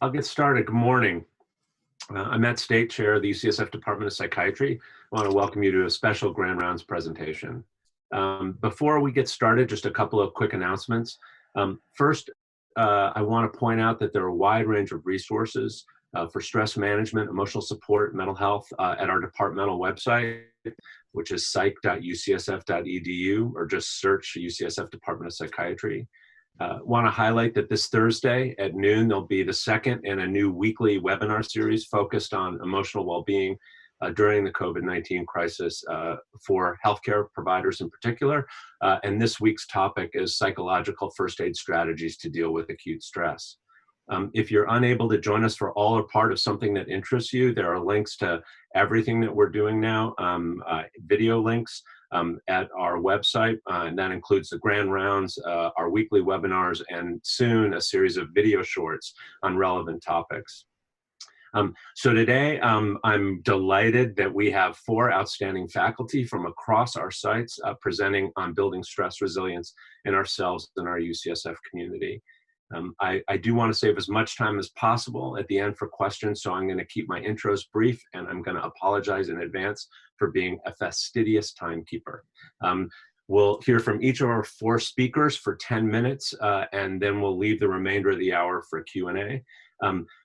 I'll get started. Good morning. I'm Matt State, Chair of the UCSF Department of Psychiatry. I want to welcome you to a special Grand Rounds presentation. Before we get started, just a couple of quick announcements. First, I want to point out that there are a wide range of resources for stress management, emotional support, mental health at our departmental website, which is psych.ucsf.edu, or just search UCSF Department of Psychiatry. Want to highlight that this Thursday at noon, there'll be the second in a new weekly webinar series focused on emotional well-being during the COVID-19 crisis for healthcare providers in particular. And this week's topic is psychological first aid strategies to deal with acute stress. If you're unable to join us for all or part of something that interests you, there are links to everything that we're doing now, video links at our website, and that includes the Grand Rounds, our weekly webinars, and soon a series of video shorts on relevant topics. So today, I'm delighted that we have 4 outstanding faculty from across our sites presenting on building stress resilience in ourselves and our UCSF community. I do want to save as much time as possible at the end for questions, so I'm going to keep my intros brief, and I'm going to apologize in advance for being a fastidious timekeeper. We'll hear from each of our 4 speakers for 10 minutes, and then we'll leave the remainder of the hour for Q&A.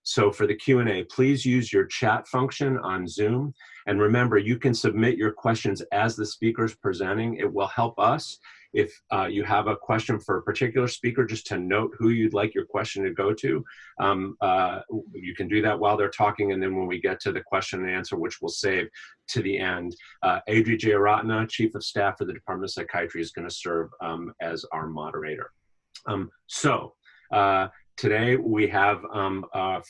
So for the Q&A, please use your chat function on Zoom. And remember, you can submit your questions as the speaker's presenting. It will help us if you have a question for a particular speaker, just to note who you'd like your question to go to. You can do that while they're talking, and then when we get to the question and answer, which we'll save to the end, Adri Jayaratna, Chief of Staff for the Department of Psychiatry, is going to serve as our moderator. Today we have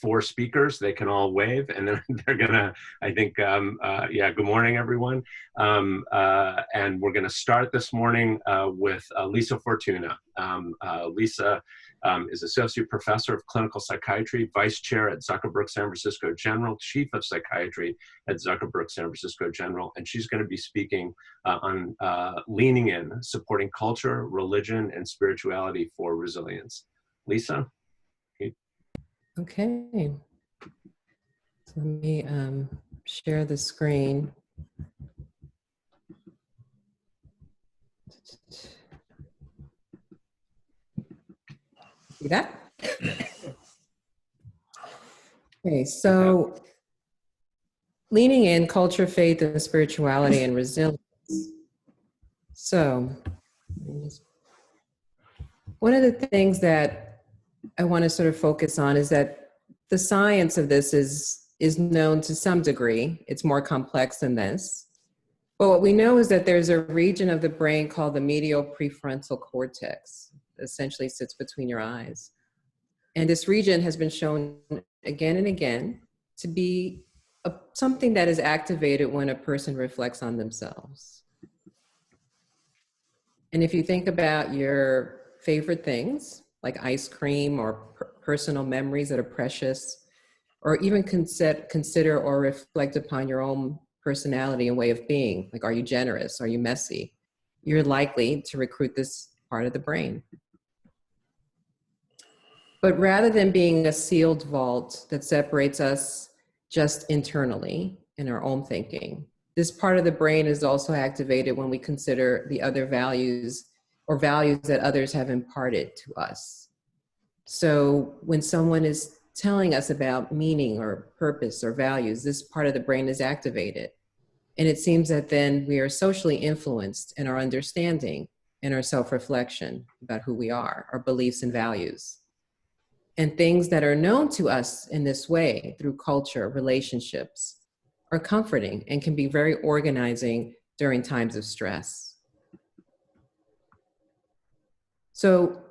4 speakers. They can all wave, and then they're gonna, I think, yeah, good morning, everyone. And we're gonna start this morning with Elissa Fortuna. Elissa is Associate Professor of Clinical Psychiatry, Vice Chair at Zuckerberg San Francisco General, Chief of Psychiatry at Zuckerberg San Francisco General, and she's gonna be speaking on leaning in, supporting culture, religion, and spirituality for resilience. Lisa? Okay, so let me share the screen. See that? Okay, so leaning in, culture, faith, and spirituality and resilience. So one of the things that I want to sort of focus on is that the science of this is known to some degree. It's more complex than this. But what we know is that there's a region of the brain called the medial prefrontal cortex that essentially sits between your eyes. And this region has been shown again and again to be something that is activated when a person reflects on themselves. And if you think about your favorite things, like ice cream or personal memories that are precious, or even consider or reflect upon your own personality and way of being. Like, are you generous? Are you messy? You're likely to recruit this part of the brain. But rather than being a sealed vault that separates us just internally in our own thinking, this part of the brain is also activated when we consider the other values or values that others have imparted to us. So when someone is telling us about meaning or purpose or values, this part of the brain is activated. And it seems that then we are socially influenced in our understanding and our self-reflection about who we are, our beliefs and values. And things that are known to us in this way through culture, relationships, are comforting and can be very organizing during times of stress. So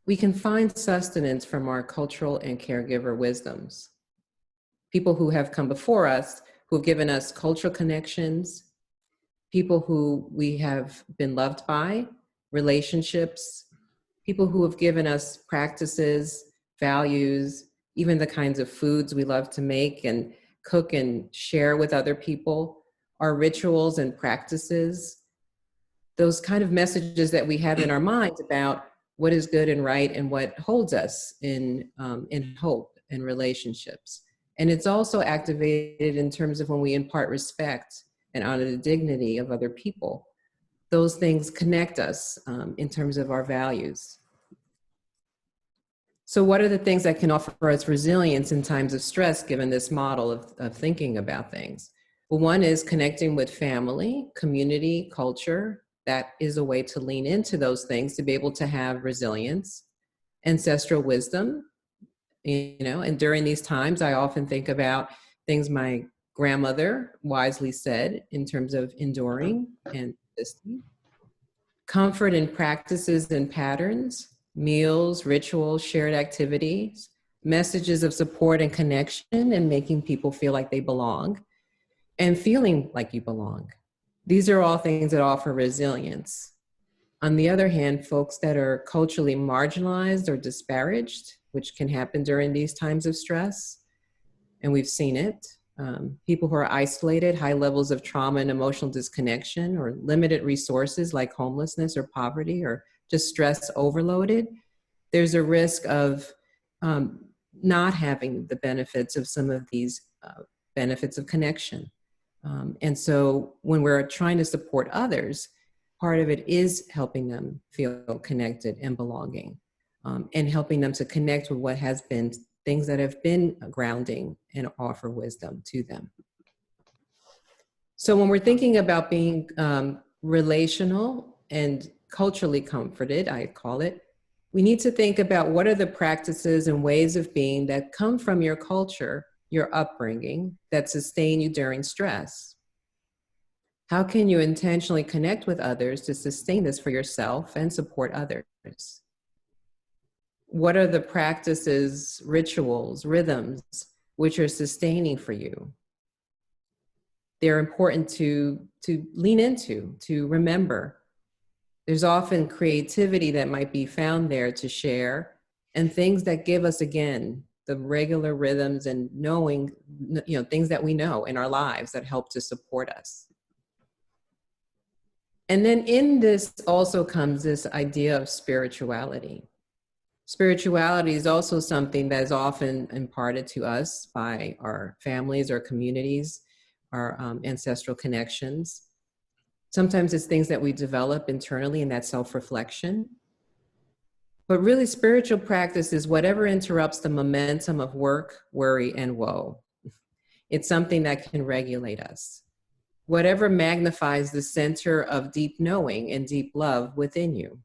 we can find sustenance from our cultural and caregiver wisdoms. People who have come before us, who have given us cultural connections, people who we have been loved by, relationships, people who have given us practices, values, even the kinds of foods we love to make and cook and share with other people, our rituals and practices, those kind of messages that we have in our minds about what is good and right and what holds us in hope and relationships. And it's also activated in terms of when we impart respect and honor the dignity of other people. Those things connect us in terms of our values. So what are the things that can offer us resilience in times of stress, given this model of thinking about things? Well, one is connecting with family, community, culture. That is a way to lean into those things to be able to have resilience. Ancestral wisdom, and during these times, I often think about things my grandmother wisely said in terms of enduring and persisting. Comfort in practices and patterns, meals, rituals, shared activities, messages of support and connection, and making people feel like they belong and feeling like you belong. These are all things that offer resilience. On the other hand, folks that are culturally marginalized or disparaged, which can happen during these times of stress, and we've seen it, people who are isolated, high levels of trauma and emotional disconnection, or limited resources like homelessness or poverty, or just stress overloaded, there's a risk of not having the benefits of some of these benefits of connection. And so when we're trying to support others, part of it is helping them feel connected and belonging, and helping them to connect with what has been things that have been grounding and offer wisdom to them. So when we're thinking about being relational and culturally comforted, I call it, we need to think about what are the practices and ways of being that come from your culture, your upbringing, that sustain you during stress. How can you intentionally connect with others to sustain this for yourself and support others? What are the practices, rituals, rhythms, which are sustaining for you? They're important to lean into, to remember. There's often creativity that might be found there to share, and things that give us, again, the regular rhythms and knowing, things that we know in our lives that help to support us. And then in this also comes this idea of spirituality. Spirituality is also something that is often imparted to us by our families, our communities, our ancestral connections. Sometimes it's things that we develop internally in that self-reflection. But really, spiritual practice is whatever interrupts the momentum of work, worry, and woe. It's something that can regulate us. Whatever magnifies the center of deep knowing and deep love within you.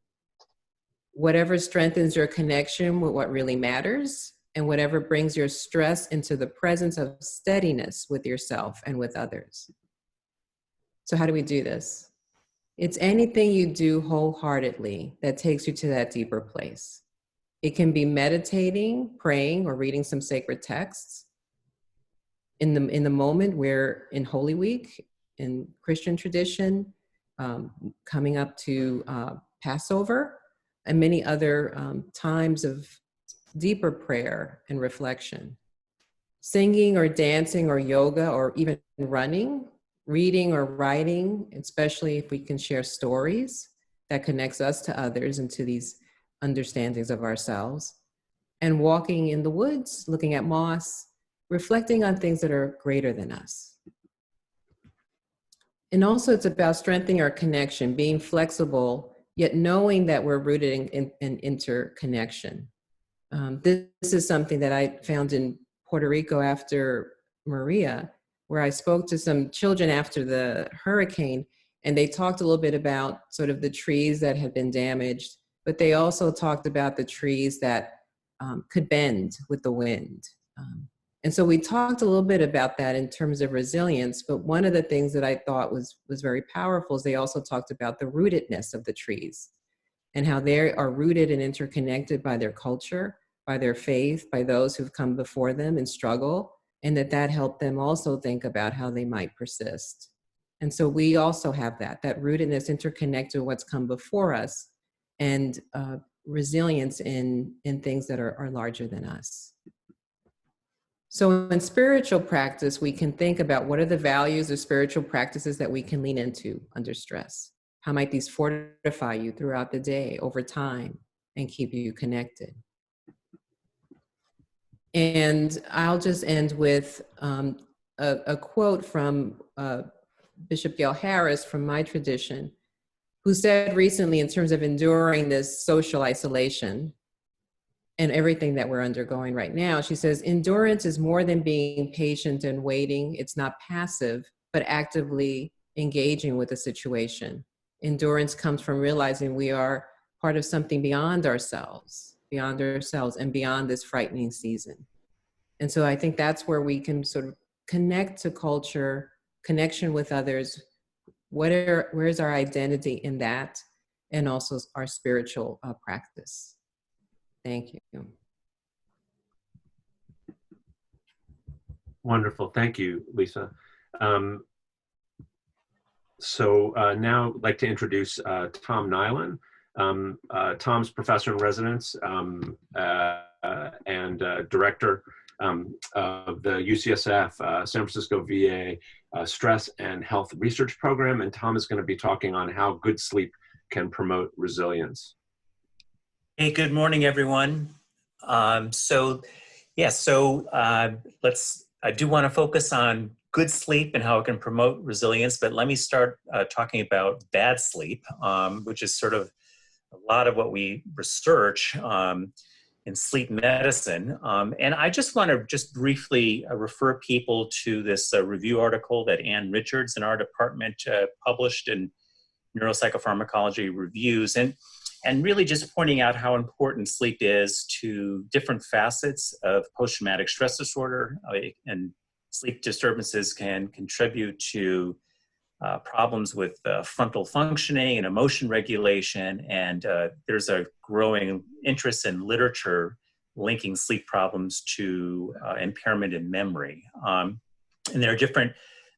Whatever strengthens your connection with what really matters, and whatever brings your stress into the presence of steadiness with yourself and with others. So how do we do this? It's anything you do wholeheartedly that takes you to that deeper place. It can be meditating, praying, or reading some sacred texts. In the moment, we're in Holy Week, in Christian tradition, coming up to Passover, and many other times of deeper prayer and reflection. Singing or dancing or yoga or even running, reading or writing, especially if we can share stories that connects us to others and to these understandings of ourselves. And walking in the woods, looking at moss, reflecting on things that are greater than us. And also it's about strengthening our connection, being flexible, yet knowing that we're rooted in interconnection. This is something that I found in Puerto Rico after Maria, where I spoke to some children after the hurricane, and they talked a little bit about sort of the trees that had been damaged, but they also talked about the trees that could bend with the wind. And so we talked a little bit about that in terms of resilience, but one of the things that I thought was very powerful is they also talked about the rootedness of the trees and how they are rooted and interconnected by their culture, by their faith, by those who've come before them and struggle, and that helped them also think about how they might persist. And so we also have that rootedness interconnected with what's come before us, and resilience in things that are larger than us. So in spiritual practice, we can think about what are the values or spiritual practices that we can lean into under stress. How might these fortify you throughout the day, over time, and keep you connected? And I'll just end with a quote from Bishop Gail Harris from my tradition, who said recently, in terms of enduring this social isolation and everything that we're undergoing right now, she says, endurance is more than being patient and waiting. It's not passive, but actively engaging with the situation. Endurance comes from realizing we are part of something beyond ourselves and beyond this frightening season. And so I think that's where we can sort of connect to culture, connection with others. Where's our identity in that? And also our spiritual practice. Thank you. Wonderful. Thank you, Lisa. So now I'd like to introduce Tom Neylan. Tom's professor in residence and director of the UCSF San Francisco VA Stress and Health Research Program. And Tom is going to be talking on how good sleep can promote resilience. Hey, good morning, everyone. I do want to focus on good sleep and how it can promote resilience, but let me start talking about bad sleep, which is sort of a lot of what we research in sleep medicine. And I just want to briefly refer people to this review article that Ann Richards in our department published in Neuropsychopharmacology Reviews, and really just pointing out how important sleep is to different facets of post-traumatic stress disorder, and sleep disturbances can contribute to problems with frontal functioning and emotion regulation, and there's a growing interest in literature linking sleep problems to impairment in memory. And there are different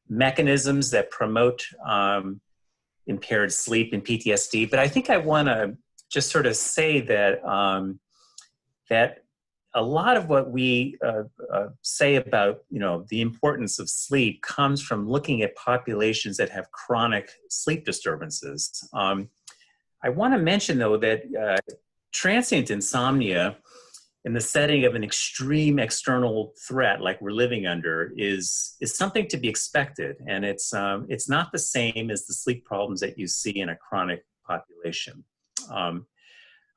mechanisms that promote impaired sleep and PTSD, but I think I want to just sort of say that that a lot of what we say about the importance of sleep comes from looking at populations that have chronic sleep disturbances. I want to mention, though, that transient insomnia in the setting of an extreme external threat like we're living under is something to be expected, and it's not the same as the sleep problems that you see in a chronic population.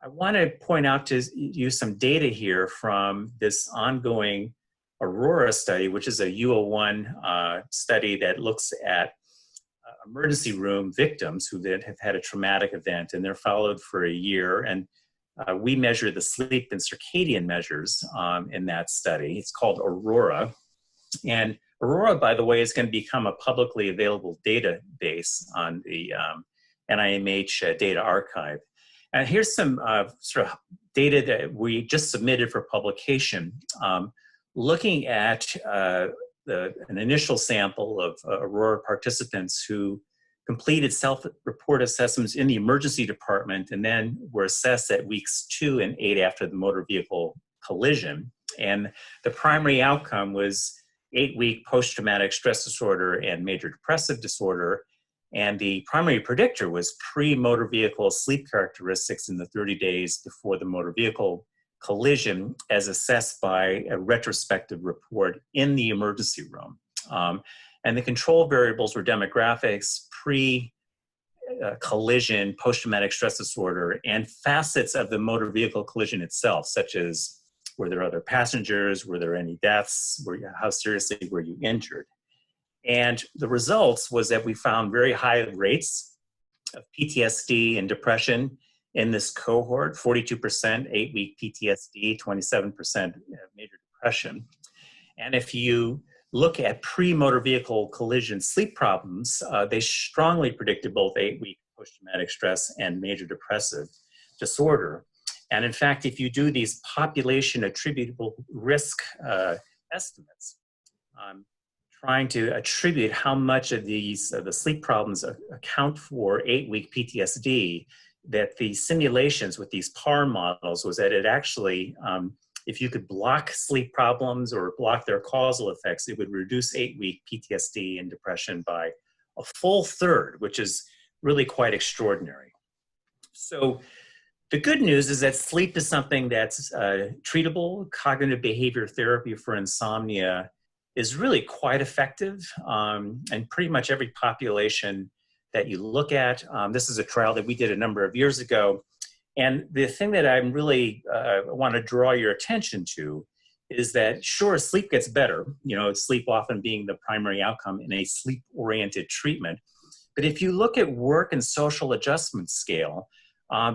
I want to point out to you some data here from this ongoing Aurora study, which is a U01 study that looks at emergency room victims who have had a traumatic event, and they're followed for a year. And we measure the sleep and circadian measures in that study. It's called Aurora. And Aurora, by the way, is going to become a publicly available database on the NIMH data archive. And here's some sort of data that we just submitted for publication, looking at an initial sample of Aurora participants who completed self-report assessments in the emergency department and then were assessed at weeks 2 and 8 after the motor vehicle collision. And the primary outcome was 8-week post-traumatic stress disorder and major depressive disorder. And the primary predictor was pre-motor vehicle sleep characteristics in the 30 days before the motor vehicle collision, as assessed by a retrospective report in the emergency room. And the control variables were demographics, pre-collision, post-traumatic stress disorder, and facets of the motor vehicle collision itself, such as were there other passengers, were there any deaths, how seriously were you injured? And the results was that we found very high rates of PTSD and depression in this cohort, 42% 8-week PTSD, 27% major depression. And if you look at pre-motor vehicle collision sleep problems, they strongly predicted both 8-week post-traumatic stress and major depressive disorder. And in fact, if you do these population attributable risk estimates, trying to attribute how much of these the sleep problems account for 8-week PTSD, that the simulations with these PAR models was that it actually, if you could block sleep problems or block their causal effects, it would reduce 8-week PTSD and depression by a full third, which is really quite extraordinary. So The good news is that sleep is something that's treatable. Cognitive behavior therapy for insomnia is really quite effective, and pretty much every population that you look at. This is a trial that we did a number of years ago. And the thing that I'm really want to draw your attention to is that, sure, sleep gets better, sleep often being the primary outcome in a sleep-oriented treatment. But if you look at work and social adjustment scale,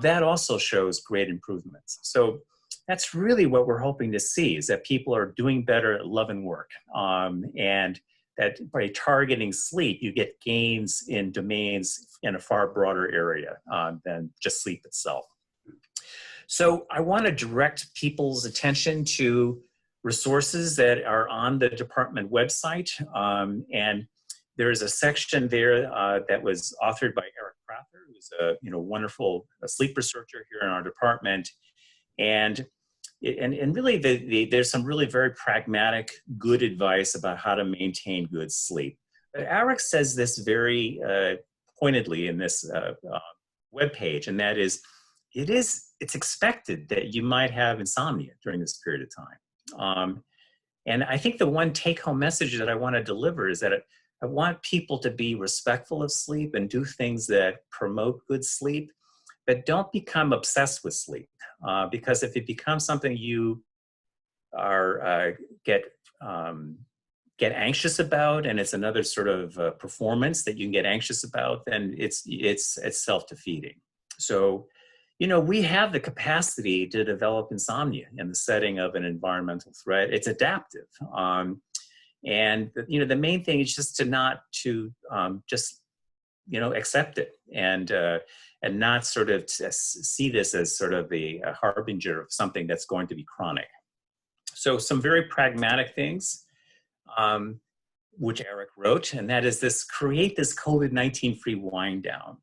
that also shows great improvements. So that's really what we're hoping to see, is that people are doing better at love and work. And that by targeting sleep, you get gains in domains in a far broader area than just sleep itself. So I want to direct people's attention to resources that are on the department website. And there is a section there that was authored by Eric Prather, who's a wonderful sleep researcher here in our department. And really there's some really very pragmatic, good advice about how to maintain good sleep. But Eric says this very pointedly in this webpage, and that is, it's expected that you might have insomnia during this period of time. And I think the one take-home message that I want to deliver is that I want people to be respectful of sleep and do things that promote good sleep, but don't become obsessed with sleep. Because if it becomes something you are get anxious about, and it's another sort of performance that you can get anxious about, then it's self-defeating. So, we have the capacity to develop insomnia in the setting of an environmental threat. It's adaptive. And the main thing is just accept it and not sort of see this as sort of a harbinger of something that's going to be chronic. So some very pragmatic things, which Eric wrote, and that is create this COVID-19 free wind down.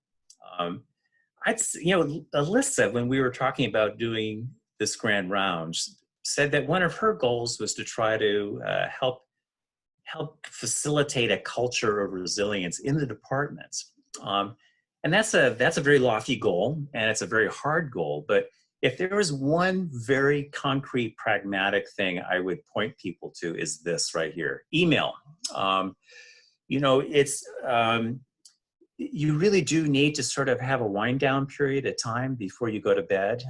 Elissa, when we were talking about doing this grand round, said that one of her goals was to try to help facilitate a culture of resilience in the departments. And that's a very lofty goal, and it's a very hard goal. But if there was one very concrete, pragmatic thing I would point people to, is this right here: email. You really do need to sort of have a wind down period of time before you go to bed.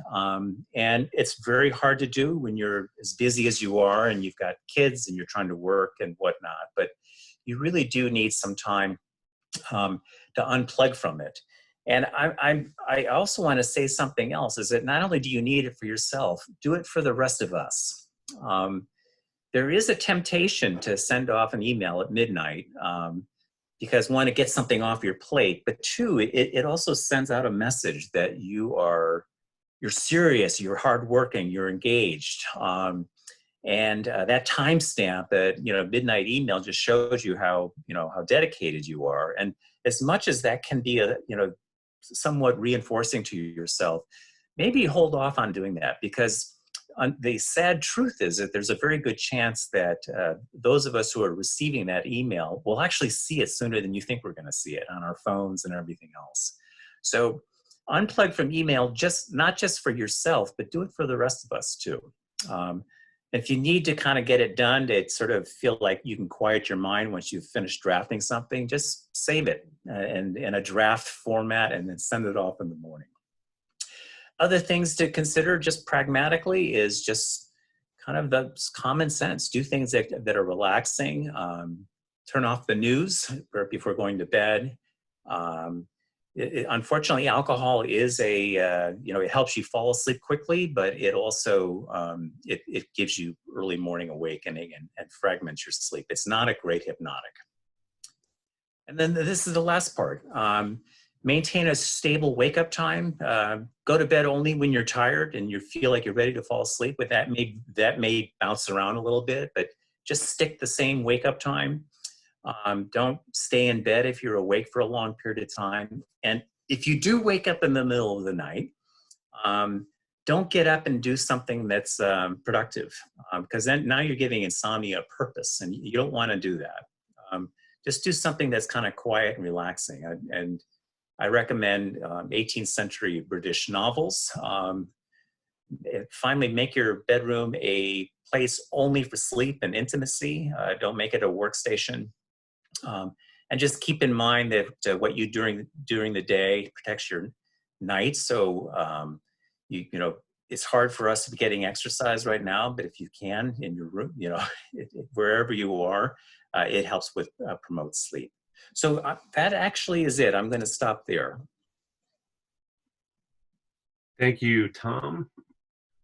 And it's very hard to do when you're as busy as you are and you've got kids and you're trying to work and whatnot. But you really do need some time to unplug from it. And I also want to say something else, is that not only do you need it for yourself, do it for the rest of us. There is a temptation to send off an email at midnight, because one, it gets something off your plate, but two, it also sends out a message that you're serious, you're hardworking, you're engaged. And that timestamp, that midnight email, just shows you how dedicated you are. And as much as that can be somewhat reinforcing to yourself, maybe hold off on doing that, because the sad truth is that there's a very good chance that those of us who are receiving that email will actually see it sooner than you think we're going to see it on our phones and everything else. So unplug from email, not just for yourself, but do it for the rest of us too. If you need to kind of get it done to sort of feel like you can quiet your mind once you've finished drafting something, just save it in a draft format and then send it off in the morning. Other things to consider just pragmatically is just kind of the common sense. Do things that are relaxing. Turn off the news before going to bed. Unfortunately, alcohol is it helps you fall asleep quickly, but it also, it gives you early morning awakening and fragments your sleep. It's not a great hypnotic. And then this is the last part. Maintain a stable wake-up time. Go to bed only when you're tired and you feel like you're ready to fall asleep. But that may bounce around a little bit, but just stick the same wake-up time. Don't stay in bed if you're awake for a long period of time. And if you do wake up in the middle of the night, don't get up and do something that's productive, because then now you're giving insomnia a purpose, and you don't want to do that. Just do something that's kind of quiet and relaxing. And I recommend 18th century British novels. Finally, make your bedroom a place only for sleep and intimacy. Don't make it a workstation. And just keep in mind that what you do during the day protects your night. So, you know, it's hard for us to be getting exercise right now, but if you can in your room, you know, wherever you are, it helps with promote sleep. So that actually is it. I'm going to stop there. Thank you, Tom.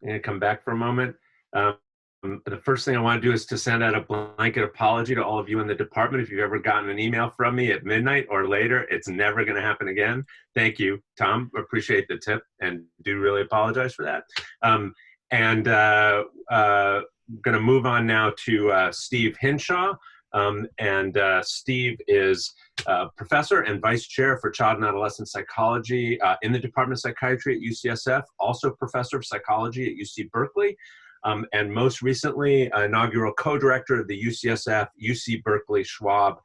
I'm going to come back for a moment. The first thing I want to do is to send out a blanket apology to all of you in the department. If you've ever gotten an email from me at midnight or later, it's never going to happen again. Thank you, Tom. Appreciate the tip and do really apologize for that. I'm going to move on now to Steve Hinshaw. Steve is professor and vice chair for child and adolescent psychology in the Department of Psychiatry at UCSF, also professor of psychology at UC Berkeley, and most recently, inaugural co-director of the UCSF, UC Berkeley Schwab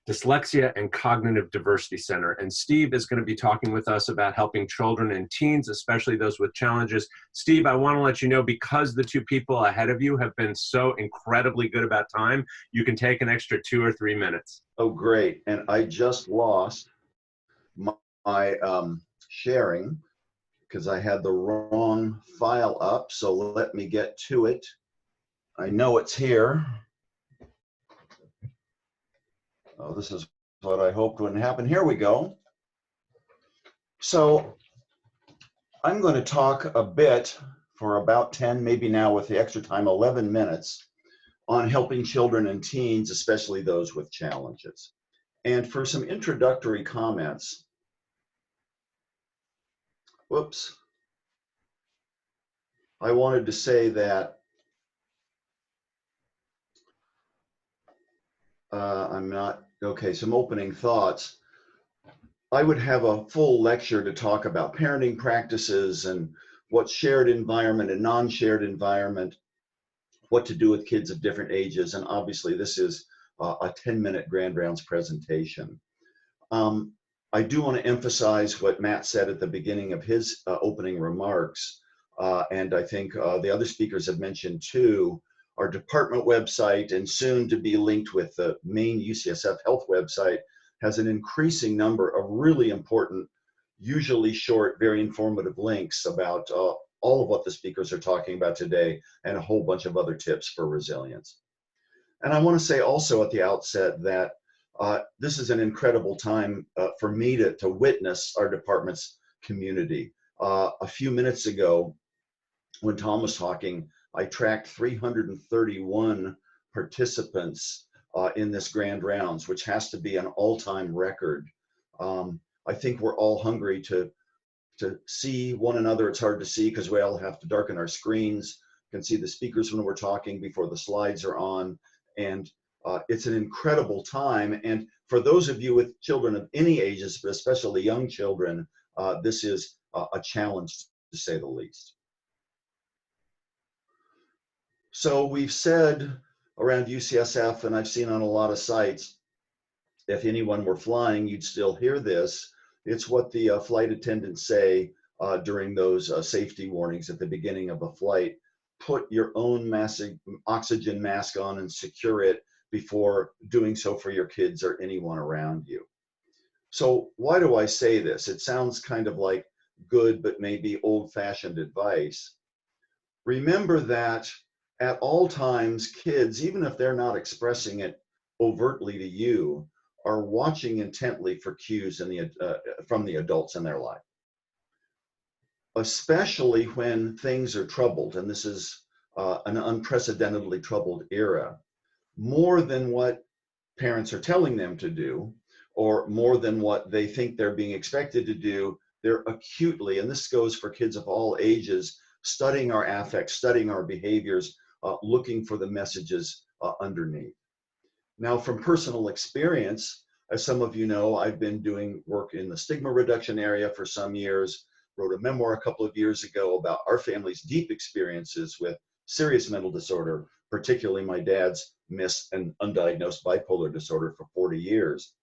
Dyslexia and Cognitive Diversity Center. And Steve is going to be talking with us about helping children and teens, especially those with challenges. Steve, I want to let you know, because the two people ahead of you have been so incredibly good about time, you can take an extra 2 or 3 minutes. Oh, great. And I just lost my sharing because I had the wrong file up. So let me get to it. I know it's here. Oh, this is what I hoped wouldn't happen. Here we go. So I'm going to talk a bit for about 10, maybe now with the extra time, 11 minutes on helping children and teens, especially those with challenges. And for some introductory comments, whoops, I wanted to say that some opening thoughts. I would have a full lecture to talk about parenting practices and what's shared environment and non-shared environment, what to do with kids of different ages, and obviously this is a 10-minute Grand Rounds presentation. I do want to emphasize what Matt said at the beginning of his opening remarks, and I think the other speakers have mentioned too. Our department website, and soon to be linked with the main UCSF Health website, has an increasing number of really important, usually short, very informative links about all of what the speakers are talking about today and a whole bunch of other tips for resilience. And I want to say also at the outset that this is an incredible time for me to witness our department's community. A few minutes ago, when Tom was talking, I tracked 331 participants in this Grand Rounds, which has to be an all-time record. I think we're all hungry to see one another. It's hard to see because we all have to darken our screens. You can see the speakers when we're talking before the slides are on. And it's an incredible time. And for those of you with children of any ages, but especially young children, this is a challenge to say the least. So we've said around UCSF, and I've seen on a lot of sites, if anyone were flying, you'd still hear this. It's what the flight attendants say during those safety warnings at the beginning of a flight. Put your own oxygen mask on and secure it before doing so for your kids or anyone around you. So why do I say this? It sounds kind of like good, but maybe old-fashioned advice. Remember that at all times, kids, even if they're not expressing it overtly to you, are watching intently for cues from the adults in their life. Especially when things are troubled, and this is an unprecedentedly troubled era, more than what parents are telling them to do, or more than what they think they're being expected to do, they're acutely, and this goes for kids of all ages, studying our affects, studying our behaviors, looking for the messages underneath. Now, from personal experience, as some of you know, I've been doing work in the stigma reduction area for some years, wrote a memoir a couple of years ago about our family's deep experiences with serious mental disorder, particularly my dad's missed and undiagnosed bipolar disorder for 40 years.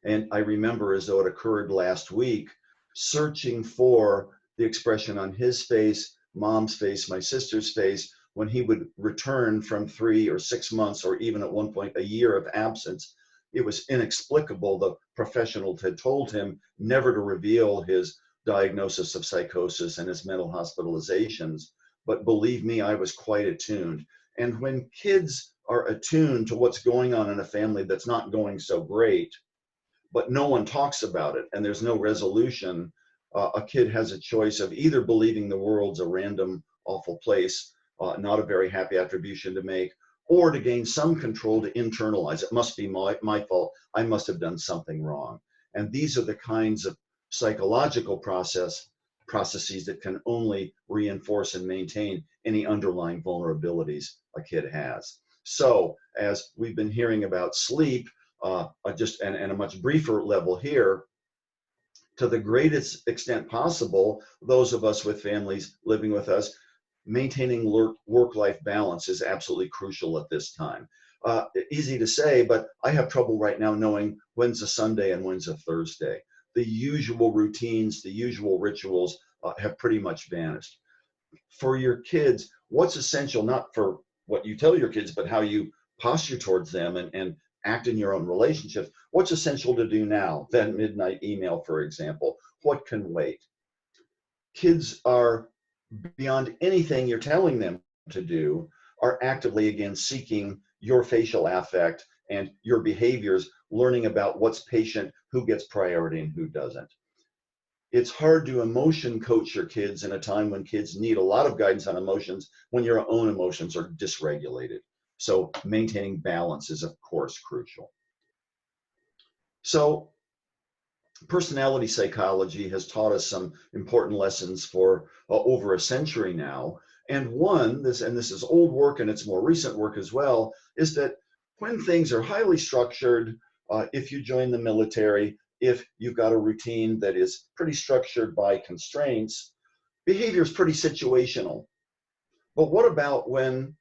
And I remember as though it occurred last week, searching for the expression on his face, mom's face, my sister's face, when he would return from 3 or 6 months, or even at one point a year of absence. It was inexplicable. The professional had told him never to reveal his diagnosis of psychosis and his mental hospitalizations. But believe me, I was quite attuned. And when kids are attuned to what's going on in a family that's not going so great, but no one talks about it and there's no resolution, a kid has a choice of either believing the world's a random, awful place, not a very happy attribution to make, or to gain some control to internalize. It must be my fault. I must have done something wrong. And these are the kinds of psychological processes that can only reinforce and maintain any underlying vulnerabilities a kid has. So as we've been hearing about sleep, just and a much briefer level here, to the greatest extent possible, those of us with families living with us, maintaining work-life balance is absolutely crucial at this time. Easy to say, but I have trouble right now knowing when's a Sunday and when's a Thursday. The usual routines, the usual rituals have pretty much vanished. For your kids, what's essential, not for what you tell your kids, but how you posture towards them and act in your own relationships, what's essential to do now? That midnight email, for example, what can wait? Kids are, beyond anything you're telling them to do, are actively, again, seeking your facial affect and your behaviors, learning about what's patient, who gets priority and who doesn't. It's hard to emotion coach your kids in a time when kids need a lot of guidance on emotions, when your own emotions are dysregulated. So maintaining balance is, of course, crucial. So personality psychology has taught us some important lessons for over a century now. And one, this is old work and it's more recent work as well, is that when things are highly structured, if you join the military, if you've got a routine that is pretty structured by constraints, behavior is pretty situational. But what about when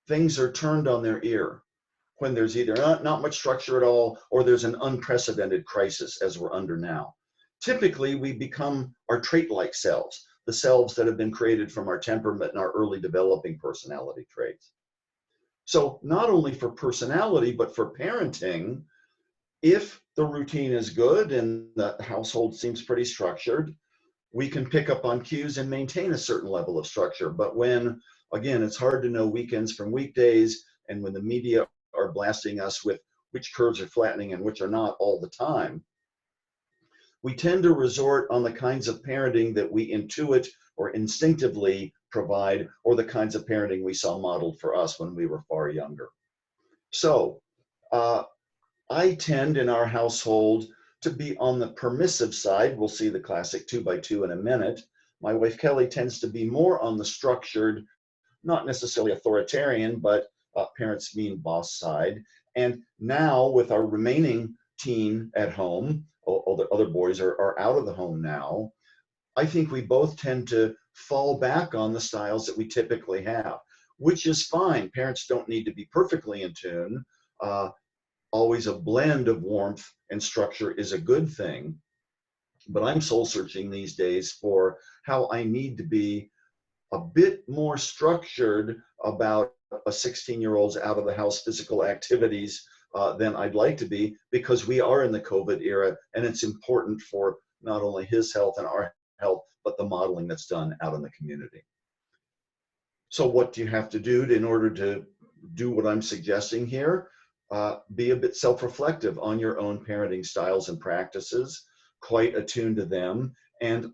things are turned on their ear, when there's either not much structure at all, or there's an unprecedented crisis as we're under now? Typically, we become our trait-like selves, the selves that have been created from our temperament and our early developing personality traits. So not only for personality, but for parenting, if the routine is good and the household seems pretty structured, we can pick up on cues and maintain a certain level of structure. But when, again, it's hard to know weekends from weekdays, and when the media are blasting us with which curves are flattening and which are not all the time, we tend to resort on the kinds of parenting that we intuit or instinctively provide, or the kinds of parenting we saw modeled for us when we were far younger. So I tend in our household to be on the permissive side. We'll see the classic 2x2 in a minute. My wife Kelly tends to be more on the structured, not necessarily authoritarian, but parents mean boss side. And now with our remaining teen at home, all the other boys are out of the home now, I think we both tend to fall back on the styles that we typically have, which is fine. Parents don't need to be perfectly in tune. Always a blend of warmth and structure is a good thing. But I'm soul searching these days for how I need to be a bit more structured about a 16-year-old's out of the house physical activities than I'd like to be, because we are in the COVID era and it's important for not only his health and our health, but the modeling that's done out in the community. So what do you have to do in order to do what I'm suggesting here? Be a bit self-reflective on your own parenting styles and practices, quite attuned to them, and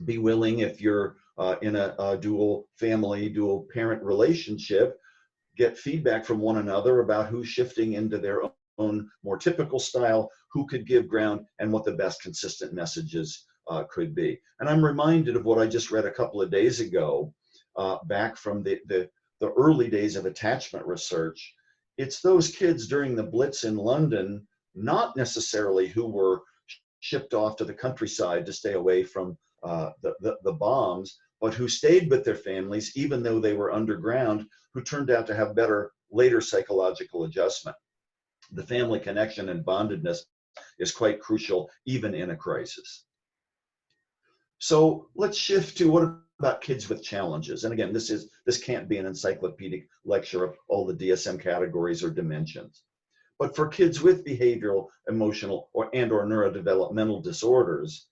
be willing, if you're in a dual family, dual parent relationship, get feedback from one another about who's shifting into their own more typical style, who could give ground, and what the best consistent messages could be. And I'm reminded of what I just read a couple of days ago, back from the early days of attachment research. It's those kids during the Blitz in London, not necessarily who were shipped off to the countryside to stay away from the bombs, but who stayed with their families even though they were underground, who turned out to have better later psychological adjustment. The family connection and bondedness is quite crucial even in a crisis. So let's shift to what about kids with challenges? And again, this can't be an encyclopedic lecture of all the DSM categories or dimensions. But for kids with behavioral, emotional, or neurodevelopmental disorders,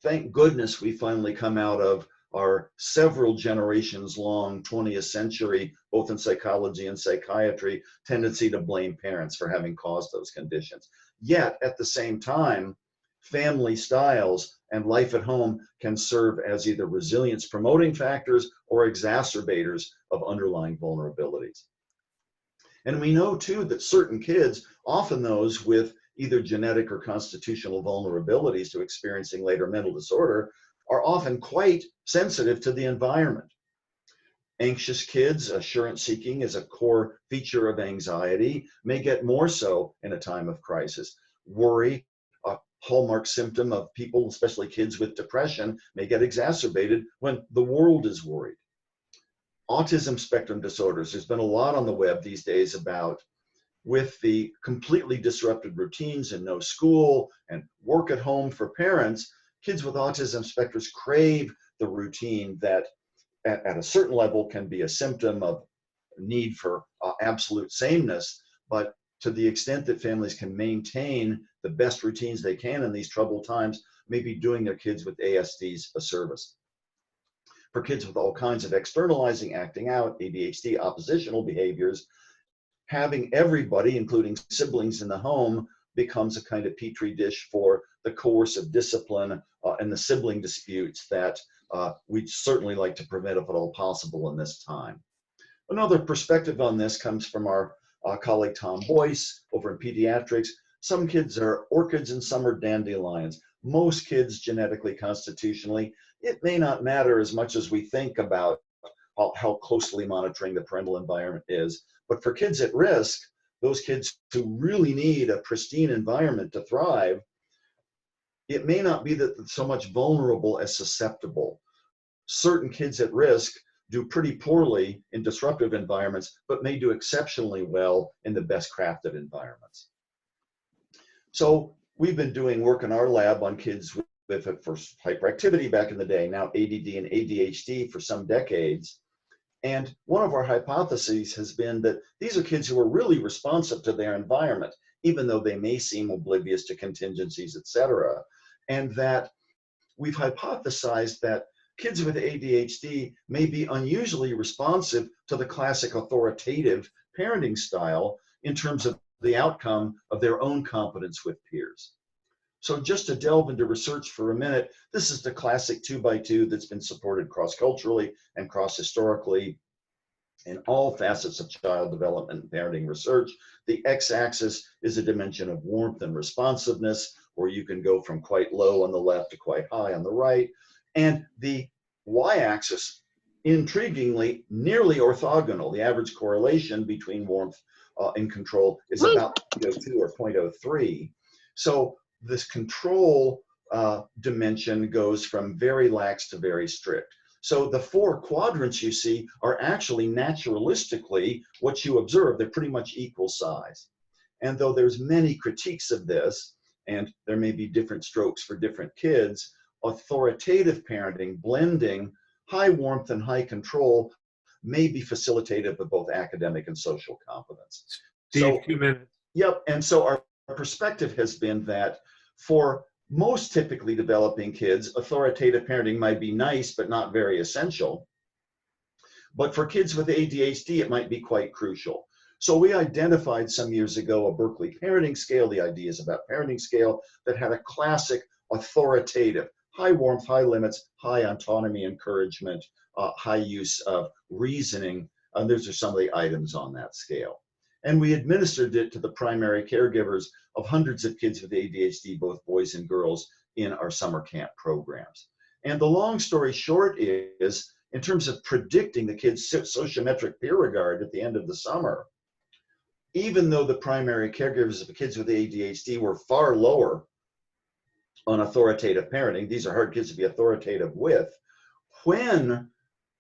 thank goodness we finally come out of our several generations long 20th century, both in psychology and psychiatry, tendency to blame parents for having caused those conditions. Yet at the same time, family styles and life at home can serve as either resilience promoting factors or exacerbators of underlying vulnerabilities. And we know too that certain kids, often those with either genetic or constitutional vulnerabilities to experiencing later mental disorder, are often quite sensitive to the environment. Anxious kids, assurance seeking is a core feature of anxiety, may get more so in a time of crisis. Worry, a hallmark symptom of people, especially kids with depression, may get exacerbated when the world is worried. Autism spectrum disorders, there's been a lot on the web these days about, with the completely disrupted routines and no school and work at home for parents, kids with autism spectrum crave the routine that at a certain level can be a symptom of need for absolute sameness, but to the extent that families can maintain the best routines they can in these troubled times, maybe doing their kids with ASDs a service. For kids with all kinds of externalizing, acting out, ADHD, oppositional behaviors, having everybody, including siblings in the home, becomes a kind of petri dish for the coercive discipline and the sibling disputes that we'd certainly like to prevent if at all possible in this time. Another perspective on this comes from our colleague Tom Boyce over in pediatrics. Some kids are orchids and some are dandelions. Most kids genetically, constitutionally, it may not matter as much as we think about how closely monitoring the parental environment is. But for kids at risk, those kids who really need a pristine environment to thrive, it may not be that so much vulnerable as susceptible. Certain kids at risk do pretty poorly in disruptive environments, but may do exceptionally well in the best crafted environments. So we've been doing work in our lab on kids with first hyperactivity back in the day, now ADD and ADHD for some decades. And one of our hypotheses has been that these are kids who are really responsive to their environment, even though they may seem oblivious to contingencies, et cetera. And that we've hypothesized that kids with ADHD may be unusually responsive to the classic authoritative parenting style in terms of the outcome of their own competence with peers. So just to delve into research for a minute, this is the classic 2x2 that's been supported cross-culturally and cross-historically in all facets of child development and parenting research. The x-axis is a dimension of warmth and responsiveness, where you can go from quite low on the left to quite high on the right. And the y-axis, intriguingly, nearly orthogonal. The average correlation between warmth and control is about 0.02 or 0.03. So this control dimension goes from very lax to very strict. So the four quadrants you see are actually naturalistically what you observe. They're pretty much equal size. And though there's many critiques of this, and there may be different strokes for different kids, authoritative parenting, blending high warmth and high control may be facilitative of both academic and social competence. Steve, 2 minutes. Yep, and so our perspective has been that for most typically developing kids, authoritative parenting might be nice, but not very essential. But for kids with ADHD, it might be quite crucial. So we identified some years ago a Berkeley parenting scale, the ideas about parenting scale, that had a classic authoritative, high warmth, high limits, high autonomy, encouragement, high use of reasoning. And those are some of the items on that scale. And we administered it to the primary caregivers of hundreds of kids with ADHD, both boys and girls, in our summer camp programs. And the long story short is, in terms of predicting the kids' sociometric peer regard at the end of the summer, even though the primary caregivers of the kids with ADHD were far lower on authoritative parenting, these are hard kids to be authoritative with, when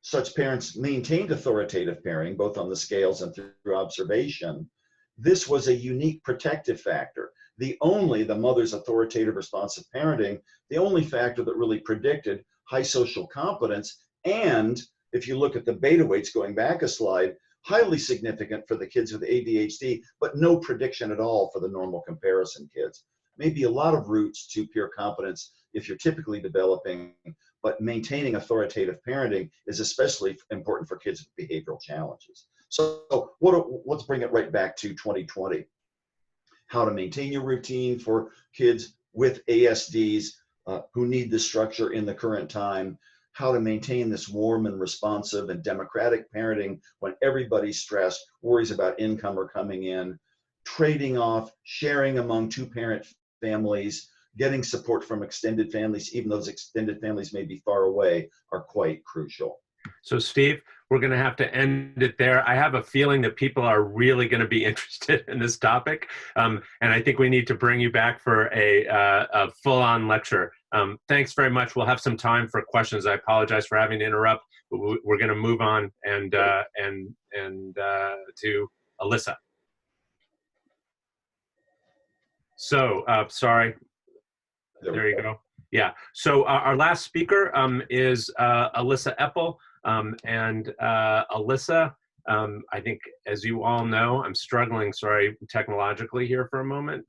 such parents maintained authoritative parenting, both on the scales and through observation, this was a unique protective factor. the mother's authoritative responsive parenting, the only factor that really predicted high social competence. And if you look at the beta weights, going back a slide, highly significant for the kids with ADHD, but no prediction at all for the normal comparison kids. Maybe a lot of roots to peer competence if you're typically developing, but maintaining authoritative parenting is especially important for kids with behavioral challenges. So let's bring it right back to 2020. How to maintain your routine for kids with ASDs who need this structure in the current time. How to maintain this warm and responsive and democratic parenting when everybody's stressed, worries about income are coming in, trading off, sharing among two-parent families, getting support from extended families, even those extended families may be far away, are quite crucial. So Steve, we're going to have to end it there. I have a feeling that people are really going to be interested in this topic. And I think we need to bring you back for a full-on lecture. Thanks very much. We'll have some time for questions. I apologize for having to interrupt, but we're going to move on and to Elissa. So, sorry. There you go. Yeah. So our last speaker is Elissa Epel. And Elissa, I think, as you all know, I'm struggling, sorry, technologically here for a moment,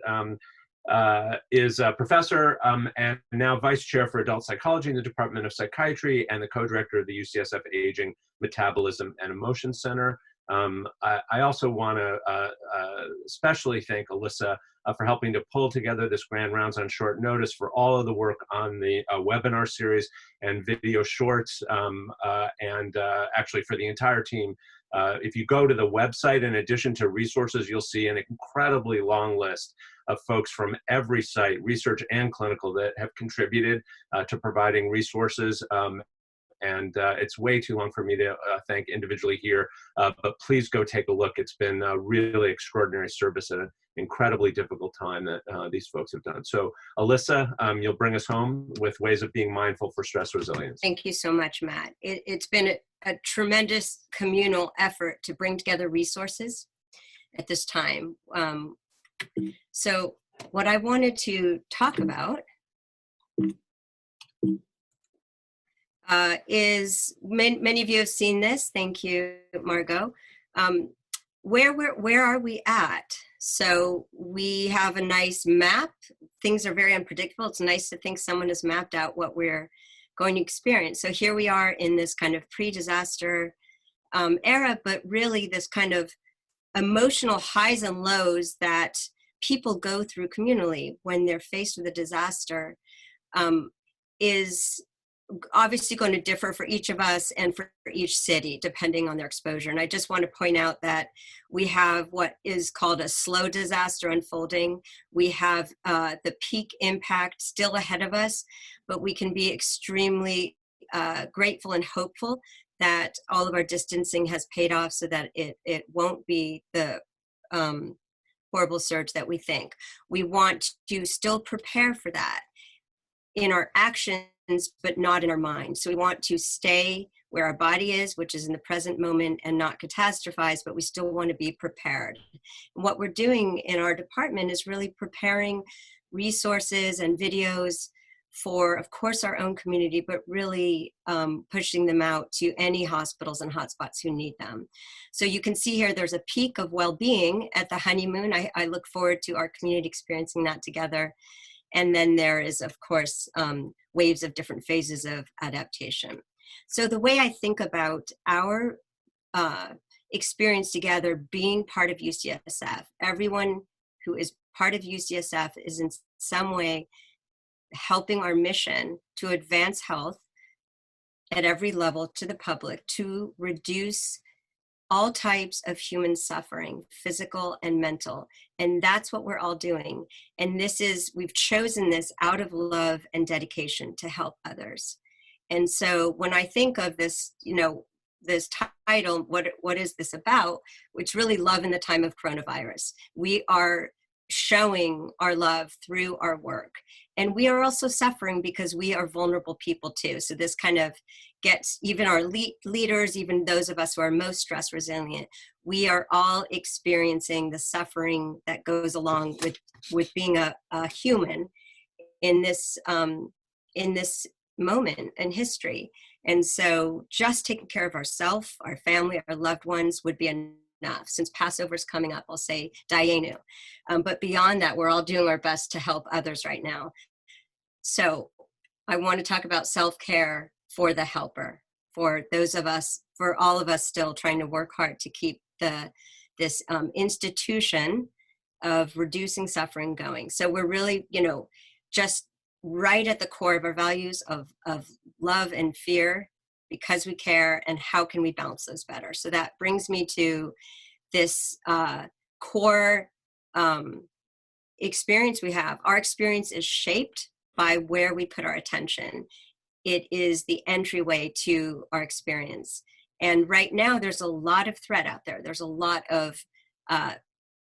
is a professor and now vice chair for adult psychology in the Department of Psychiatry and the co-director of the UCSF Aging, Metabolism, and Emotion Center. I also want to especially thank Elissa for helping to pull together this Grand Rounds on short notice, for all of the work on the webinar series and video shorts, and actually for the entire team. If you go to the website, in addition to resources, you'll see an incredibly long list of folks from every site, research and clinical, that have contributed to providing resources. And it's way too long for me to thank individually here, but please go take a look. It's been a really extraordinary service at an incredibly difficult time that these folks have done. So Elissa, you'll bring us home with ways of being mindful for stress resilience. Thank you so much, Matt. It's been a tremendous communal effort to bring together resources at this time. So what I wanted to talk about is, many of you have seen this. Thank you, Margot. Where are we at? So we have a nice map. Things are very unpredictable. It's nice to think someone has mapped out what we're going to experience. So here we are in this kind of pre-disaster era, but really this kind of emotional highs and lows that people go through communally when they're faced with a disaster is obviously going to differ for each of us and for each city, depending on their exposure. And I just want to point out that we have what is called a slow disaster unfolding. We have the peak impact still ahead of us, but we can be extremely grateful and hopeful that all of our distancing has paid off so that it won't be the horrible surge that we think. We want to still prepare for that in our actions, but not in our minds. So we want to stay where our body is, which is in the present moment, and not catastrophize, but we still want to be prepared. And what we're doing in our department is really preparing resources and videos for, of course, our own community, but really pushing them out to any hospitals and hotspots who need them. So you can see here, there's a peak of well-being at the honeymoon. I look forward to our community experiencing that together. And then there is, of course, waves of different phases of adaptation. So the way I think about our experience together being part of UCSF, everyone who is part of UCSF is in some way helping our mission to advance health at every level to the public, to reduce all types of human suffering, physical and mental. And that's what we're all doing. And we've chosen this out of love and dedication to help others. And so when I think of this, this title, what is this about? It's really love in the time of coronavirus. We are showing our love through our work. And we are also suffering because we are vulnerable people too. So this kind of gets even our leaders, even those of us who are most stress resilient, we are all experiencing the suffering that goes along with being a human in this moment in history. And so just taking care of ourselves, our family, our loved ones would be enough. Since Passover's coming up, I'll say Dayenu. But beyond that, we're all doing our best to help others right now. So I want to talk about self-care for the helper, for those of us, for all of us still trying to work hard to keep this institution of reducing suffering going. So we're really, just right at the core of our values of love and fear, because we care, and how can we balance those better? So that brings me to this core experience we have. Our experience is shaped by where we put our attention. It is the entryway to our experience. And right now, there's a lot of threat out there. There's a lot of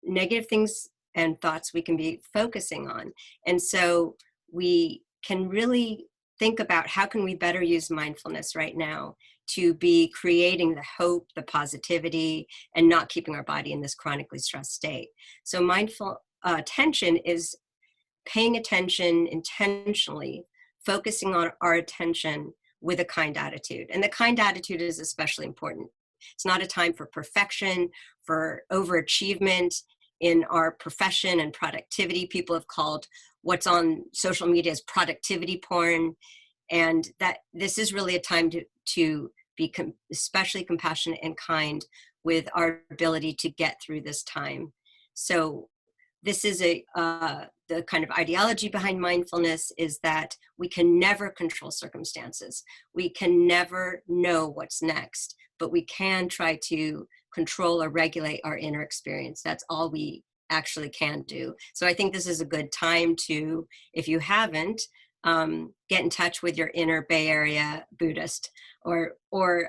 negative things and thoughts we can be focusing on. And so we can really think about how can we better use mindfulness right now to be creating the hope, the positivity, and not keeping our body in this chronically stressed state. So mindful attention is paying attention intentionally, focusing on our attention with a kind attitude. And the kind attitude is especially important. It's not a time for perfection, for overachievement in our profession and productivity. People have called what's on social media as productivity porn. And that this is really a time to be especially compassionate and kind with our ability to get through this time. So this is the kind of ideology behind mindfulness is that we can never control circumstances. We can never know what's next, but we can try to control or regulate our inner experience. That's all we actually can do. So I think this is a good time to, if you haven't, get in touch with your inner Bay Area Buddhist. Or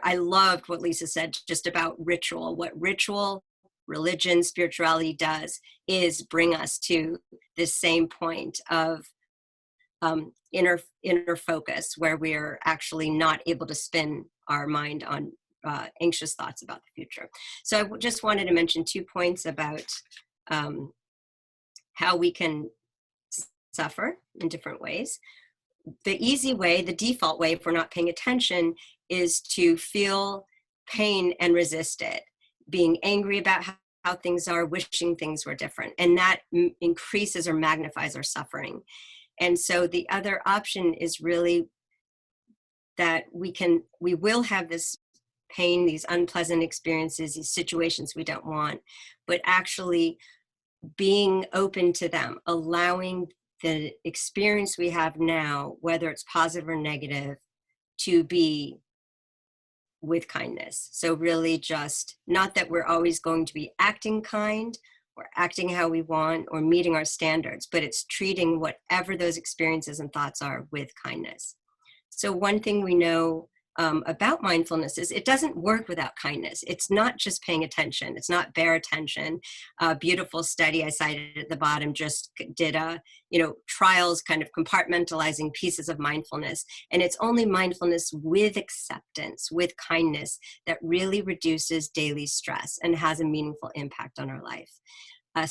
I loved what Lisa said just about ritual. What ritual, religion, spirituality does is bring us to this same point of inner focus, where we are actually not able to spin our mind on anxious thoughts about the future. So I just wanted to mention 2 points about how we can suffer in different ways. The easy way, the default way, if we're not paying attention, is to feel pain and resist it, being angry about how things are, wishing things were different. And that increases or magnifies our suffering. And so the other option is really that we will have this pain, these unpleasant experiences, these situations we don't want, but actually being open to them, allowing the experience we have now, whether it's positive or negative, to be with kindness. So really just, not that we're always going to be acting kind or acting how we want or meeting our standards, but it's treating whatever those experiences and thoughts are with kindness. So one thing we know about mindfulness is it doesn't work without kindness. It's not just paying attention. It's not bare attention. A beautiful study I cited at the bottom just did trials kind of compartmentalizing pieces of mindfulness. And it's only mindfulness with acceptance, with kindness, that really reduces daily stress and has a meaningful impact on our life. A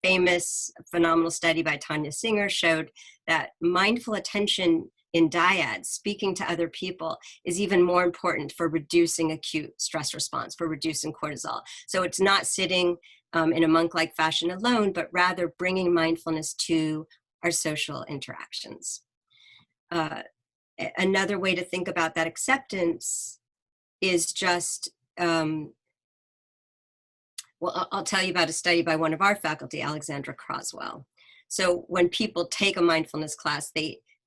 famous, phenomenal study by Tanya Singer showed that mindful attention in dyads, speaking to other people, is even more important for reducing acute stress response, for reducing cortisol. So it's not sitting in a monk-like fashion alone, but rather bringing mindfulness to our social interactions. Another way to think about that acceptance is just, I'll tell you about a study by one of our faculty, Alexandra Croswell. So when people take a mindfulness class,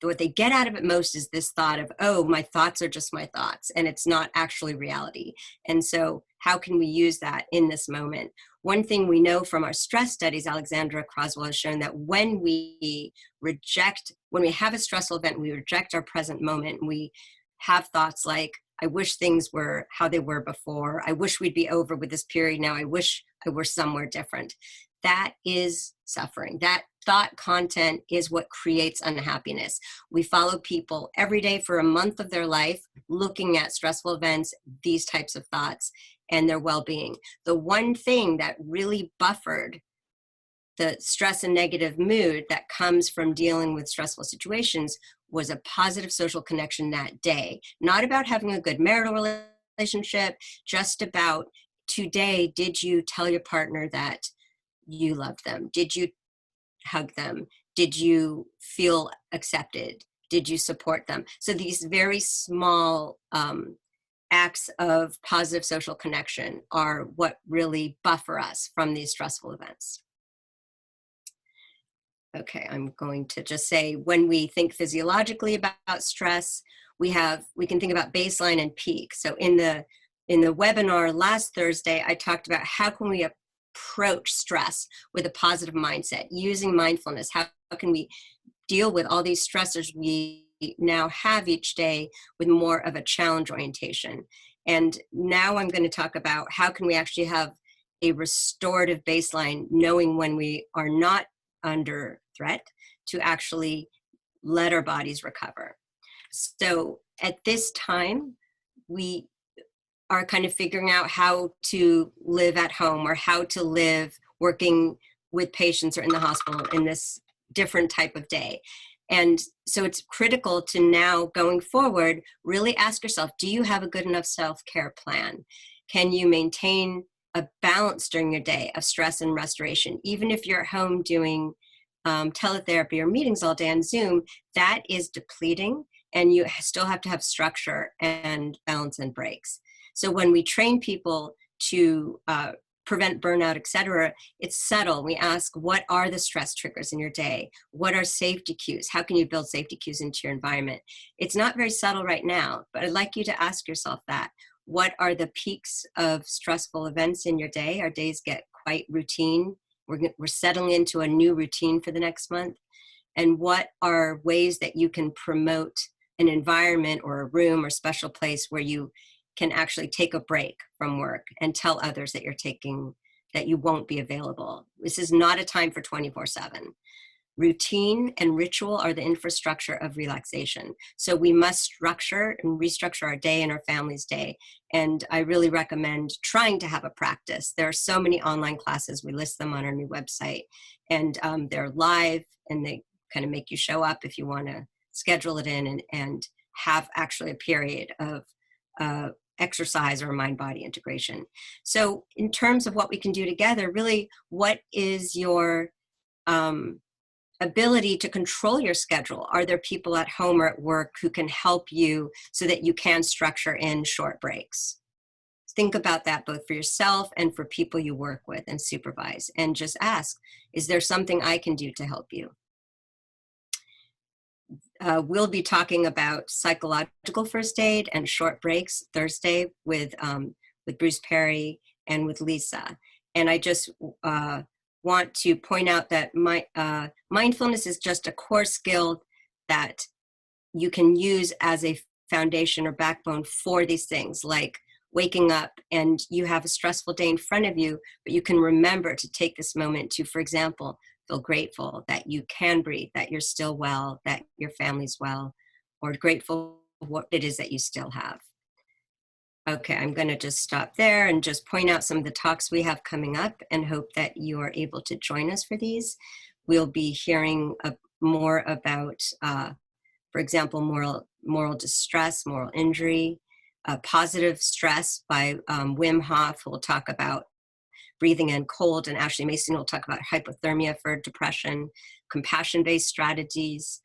what they get out of it most is this thought of, oh, my thoughts are just my thoughts, and it's not actually reality. And so how can we use that in this moment? One thing we know from our stress studies, Alexandra Croswell has shown that when we have a stressful event, we reject our present moment, and we have thoughts like, I wish things were how they were before. I wish we'd be over with this period now. I wish I were somewhere different. that is suffering. That thought content is what creates unhappiness. We follow people every day for a month of their life looking at stressful events, these types of thoughts, and their well-being. The one thing that really buffered the stress and negative mood that comes from dealing with stressful situations was a positive social connection that day. Not about having a good marital relationship, just about today, did you tell your partner that you loved them? Did you hug them? Did you feel accepted? Did you support them? So these very small acts of positive social connection are what really buffer us from these stressful events. Okay, I'm going to just say, when we think physiologically about stress, we can think about baseline and peak. So in the webinar last Thursday, I talked about how can we approach stress with a positive mindset using mindfulness. How can we deal with all these stressors we now have each day with more of a challenge orientation? And now I'm going to talk about how can we actually have a restorative baseline, knowing when we are not under threat, to actually let our bodies recover. So at this time, we are kind of figuring out how to live at home, or how to live working with patients or in the hospital in this different type of day. And so it's critical to now, going forward, really ask yourself, do you have a good enough self-care plan? Can you maintain a balance during your day of stress and restoration? Even if you're at home doing teletherapy or meetings all day on Zoom, that is depleting, and you still have to have structure and balance and breaks. So when we train people to prevent burnout, et cetera, it's subtle. We ask, what are the stress triggers in your day? What are safety cues? How can you build safety cues into your environment? It's not very subtle right now, but I'd like you to ask yourself that. What are the peaks of stressful events in your day? Our days get quite routine. We're settling into a new routine for the next month. And what are ways that you can promote an environment or a room or special place where you can actually take a break from work and tell others that that you won't be available? This is not a time for 24/7. Routine and ritual are the infrastructure of relaxation. So we must structure and restructure our day and our family's day. And I really recommend trying to have a practice. There are so many online classes. We list them on our new website, and they're live, and they kind of make you show up if you want to schedule it in and have actually a period of exercise or mind-body integration. So in terms of what we can do together, really, what is your ability to control your schedule? Are there people at home or at work who can help you so that you can structure in short breaks? Think about that both for yourself and for people you work with and supervise, and just ask, is there something I can do to help you? We'll be talking about psychological first aid and short breaks Thursday with Bruce Perry and with Lisa. And I just want to point out that mindfulness is just a core skill that you can use as a foundation or backbone for these things, like waking up and you have a stressful day in front of you, but you can remember to take this moment to, for example, feel grateful that you can breathe, that you're still well, that your family's well, or grateful for what it is that you still have. Okay, I'm going to just stop there and just point out some of the talks we have coming up, and hope that you are able to join us for these. We'll be hearing more about, for example, moral distress, moral injury, positive stress by Wim Hof, who will talk about breathing in cold, and Ashley Mason will talk about hypothermia for depression, compassion-based strategies,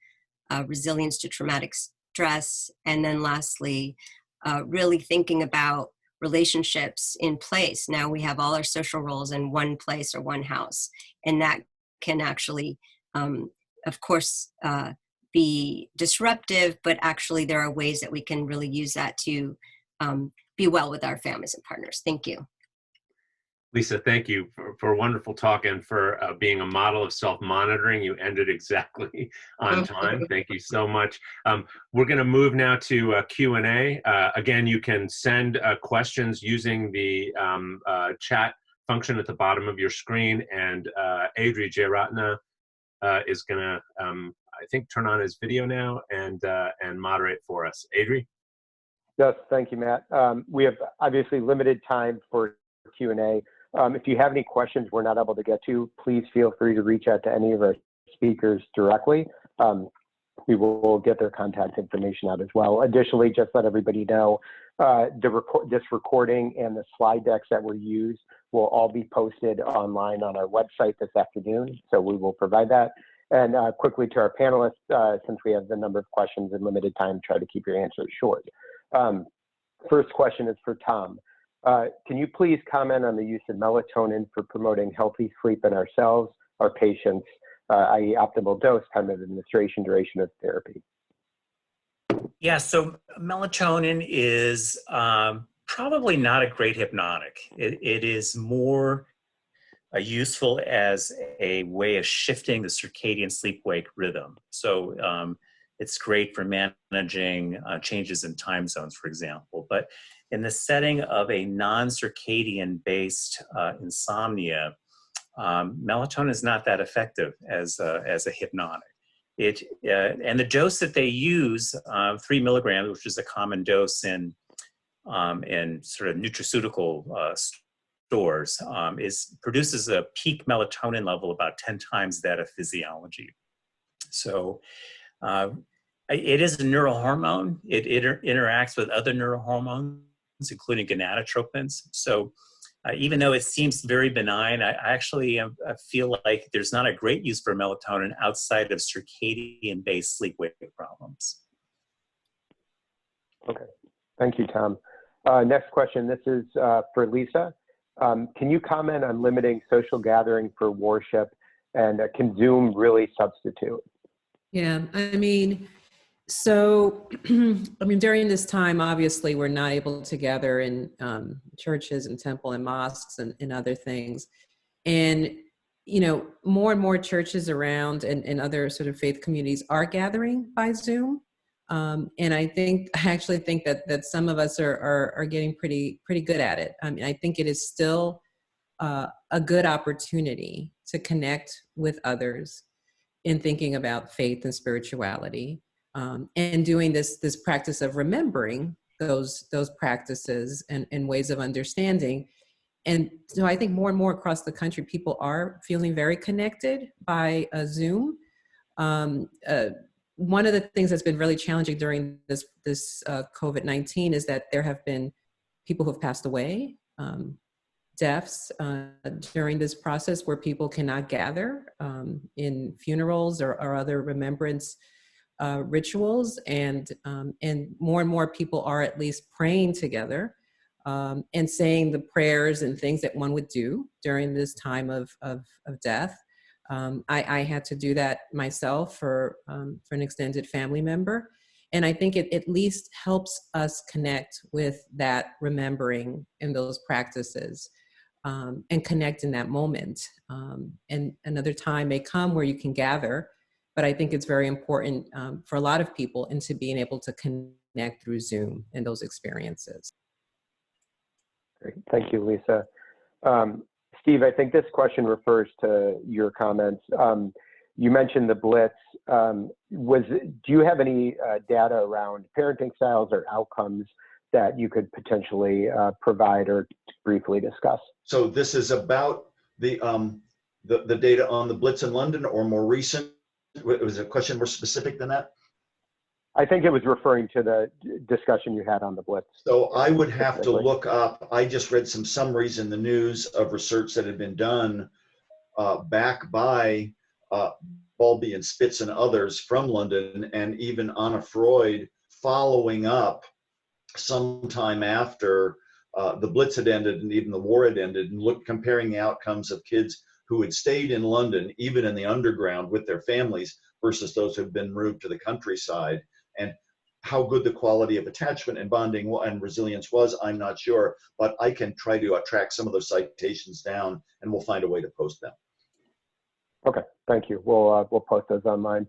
resilience to traumatic stress, and then lastly, really thinking about relationships in place. Now we have all our social roles in one place or one house, and that can actually, of course, be disruptive, but actually there are ways that we can really use that to be well with our families and partners. Thank you. Lisa, thank you for a wonderful talk, and for being a model of self-monitoring. You ended exactly on time. Thank you so much. We're going to move now to Q&A. Again, you can send questions using the chat function at the bottom of your screen, and Adri Jairatna is going to, I think, turn on his video now and moderate for us. Adri? Yes, thank you, Matt. We have obviously limited time for Q&A. If you have any questions we're not able to get to, please feel free to reach out to any of our speakers directly. We will get their contact information out as well. Additionally, just let everybody know, this recording and the slide decks that were used will all be posted online on our website this afternoon, so we will provide that. And quickly to our panelists, since we have the number of questions and limited time, try to keep your answers short. First question is for Tom. Can you please comment on the use of melatonin for promoting healthy sleep in ourselves, our patients, i.e. optimal dose, time of administration, duration of therapy? Yeah, so melatonin is probably not a great hypnotic. It is more useful as a way of shifting the circadian sleep-wake rhythm. So it's great for managing changes in time zones, for example. But in the setting of a non-circadian based insomnia, melatonin is not that effective as a hypnotic. And the dose that they use, 3 milligrams, which is a common dose in sort of nutraceutical stores, produces a peak melatonin level about 10 times that of physiology. So it is a neurohormone. It interacts with other neurohormones, including gonadotropins. So even though it seems very benign, I actually feel like there's not a great use for melatonin outside of circadian-based sleep-wake problems. Okay, thank you, Tom. Next question, this is for Lisa. Can you comment on limiting social gathering for worship, and can Zoom really substitute? Yeah, I mean, so, I mean, during this time, obviously, we're not able to gather in churches and temple and mosques and other things. And, you know, more and more churches around and other sort of faith communities are gathering by Zoom. And I actually think that some of us are getting pretty good at it. I mean, I think it is still a good opportunity to connect with others in thinking about faith and spirituality. And doing this practice of remembering those practices and ways of understanding. And so I think more and more across the country, people are feeling very connected by Zoom. One of the things that's been really challenging during this COVID-19 is that there have been people who have passed away, deaths during this process where people cannot gather in funerals or other remembrance rituals, and more and more people are at least praying together and saying the prayers and things that one would do during this time of death. I had to do that myself for an extended family member, and I think it at least helps us connect with that remembering and those practices and connect in that moment. And another time may come where you can gather. But I think it's very important for a lot of people into being able to connect through Zoom and those experiences. Great, thank you, Lisa. Steve, I think this question refers to your comments. You mentioned the Blitz. Do you have any data around parenting styles or outcomes that you could potentially provide or briefly discuss? So this is about the data on the Blitz in London, or more recent? Was a question more specific than that? I think it was referring to the discussion you had on the Blitz. So I would have to look up, I just read some summaries in the news of research that had been done back by Bowlby and Spitz and others from London, and even Anna Freud following up sometime after the Blitz had ended and even the war had ended, and comparing the outcomes of kids who had stayed in London, even in the underground with their families, versus those who had been moved to the countryside. And how good the quality of attachment and bonding and resilience was, I'm not sure, but I can try to track some of those citations down, and we'll find a way to post them. Okay, thank you. We'll post those online.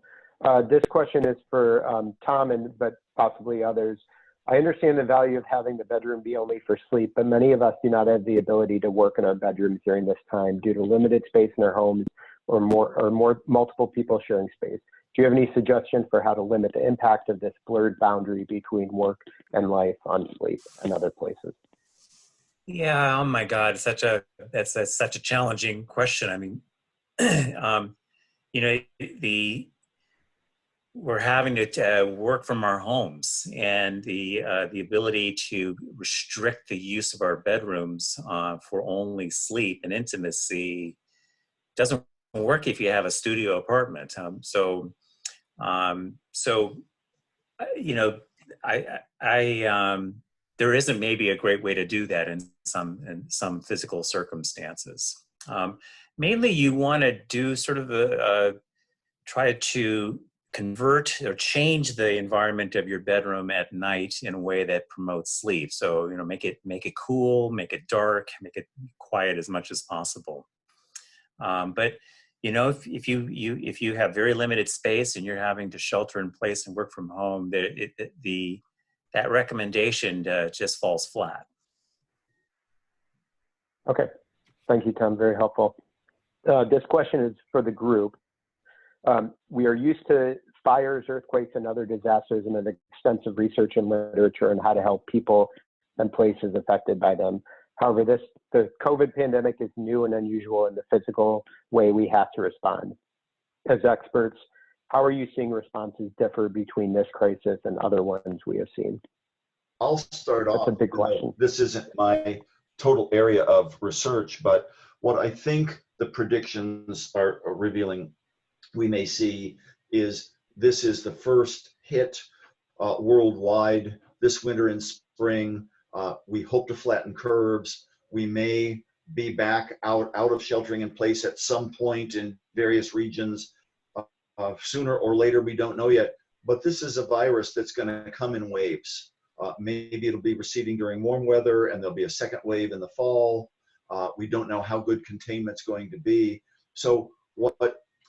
This question is for Tom, but possibly others. I understand the value of having the bedroom be only for sleep, but many of us do not have the ability to work in our bedrooms during this time due to limited space in our homes or multiple people sharing space. Do you have any suggestions for how to limit the impact of this blurred boundary between work and life on sleep and other places? Yeah, oh my God, that's such a challenging question. I mean, you know, we're having to work from our homes, and the ability to restrict the use of our bedrooms for only sleep and intimacy doesn't work if you have a studio apartment. You know, there isn't maybe a great way to do that in some physical circumstances. Mainly, you want to do sort of try to convert or change the environment of your bedroom at night in a way that promotes sleep. So, you know, make it cool, make it dark, make it quiet as much as possible. But you know, if you have very limited space and you're having to shelter in place and work from home, that recommendation just falls flat. Okay, thank you, Tom. Very helpful. This question is for the group. We are used to fires, earthquakes, and other disasters, and an extensive research and literature on how to help people and places affected by them. However, the COVID pandemic is new and unusual in the physical way we have to respond. As experts, how are you seeing responses differ between this crisis and other ones we have seen? I'll start off. That's a big question. This isn't my total area of research, but what I think the predictions are revealing we may see is this is the first hit worldwide this winter and spring. We hope to flatten curves. We may be back out of sheltering in place at some point in various regions sooner or later. We don't know yet, but this is a virus that's going to come in waves. Maybe it'll be receding during warm weather and there'll be a second wave in the fall. We don't know how good containment's going to be. So what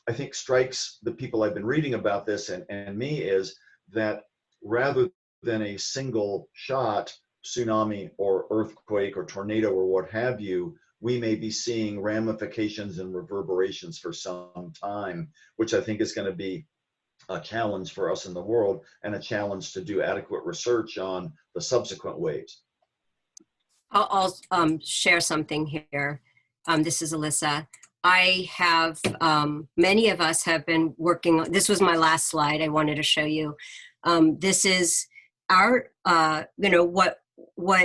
I think strikes the people I've been reading about this and me is that rather than a single shot tsunami or earthquake or tornado or what have you, we may be seeing ramifications and reverberations for some time, which I think is going to be a challenge for us in the world and a challenge to do adequate research on the subsequent waves. I'll share something here. This is Elissa. I have, many of us have been working on, this was my last slide I wanted to show you. This is our, you know, what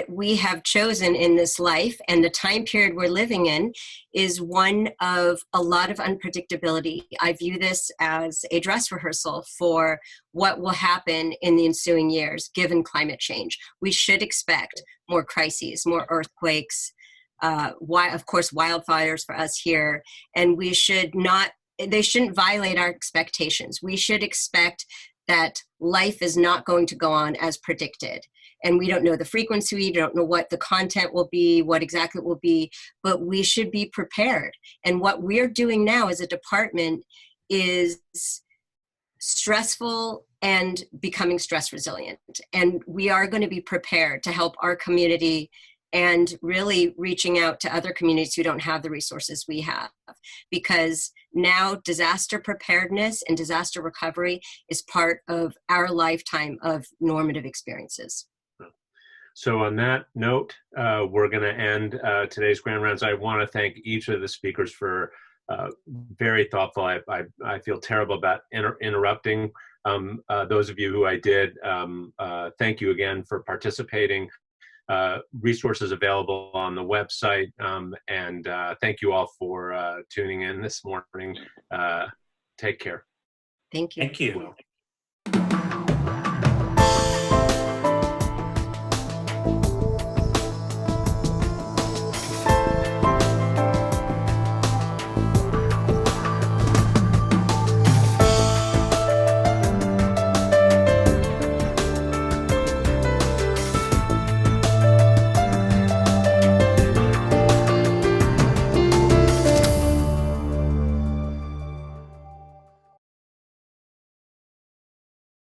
we have chosen in this life, and the time period we're living in is one of a lot of unpredictability. I view this as a dress rehearsal for what will happen in the ensuing years, given climate change. We should expect more crises, more earthquakes, of course, wildfires for us here, and we should not, they shouldn't violate our expectations. We should expect that life is not going to go on as predicted. And we don't know the frequency, we don't know what the content will be, what exactly it will be, but we should be prepared. And what we're doing now as a department is stressful and becoming stress resilient. And we are going to be prepared to help our community and really reaching out to other communities who don't have the resources we have. Because now disaster preparedness and disaster recovery is part of our lifetime of normative experiences. So on that note, we're going to end today's Grand Rounds. I want to thank each of the speakers for very thoughtful. I feel terrible about interrupting those of you who I did. Thank you again for participating. Resources available on the website, and thank you all for tuning in this morning. Take care. Thank you. Thank you.